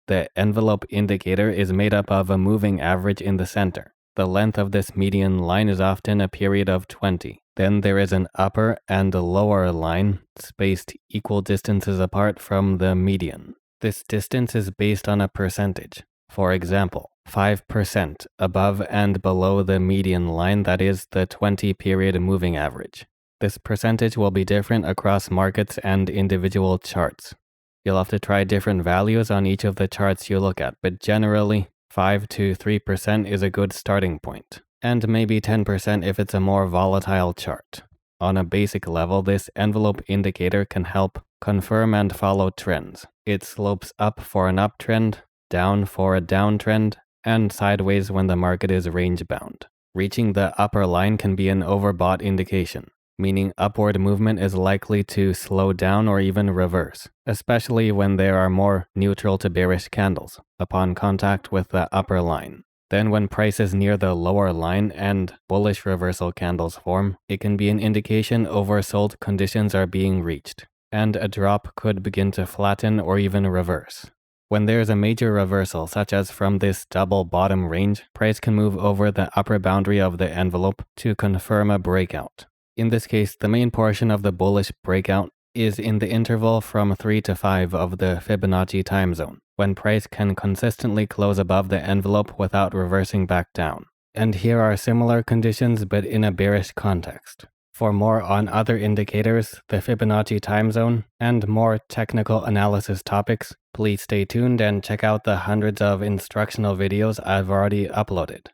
The envelope indicator is made up of a moving average in the center. The length of this median line is often a period of 20. Then there is an upper and a lower line, spaced equal distances apart from the median. This distance is based on a percentage. For example, 5% above and below the median line, that is the 20-period moving average. This percentage will be different across markets and individual charts. You'll have to try different values on each of the charts you look at, but generally, 5 to 3% is a good starting point, and maybe 10% if it's a more volatile chart. On a basic level, this envelope indicator can help confirm and follow trends. It slopes up for an uptrend, down for a downtrend, and sideways when the market is range-bound. Reaching the upper line can be an overbought indication, meaning upward movement is likely to slow down or even reverse, especially when there are more neutral to bearish candles upon contact with the upper line. Then when price is near the lower line and bullish reversal candles form, it can be an indication oversold conditions are being reached, and a drop could begin to flatten or even reverse. When there's a major reversal, such as from this double bottom range, price can move over the upper boundary of the envelope to confirm a breakout. In this case, the main portion of the bullish breakout is in the interval from 3 to 5 of the Fibonacci time zone, when price can consistently close above the envelope without reversing back down. And here are similar conditions but in a bearish context. For more on other indicators, the Fibonacci time zone, and more technical analysis topics, please stay tuned and check out the hundreds of instructional videos I've already uploaded.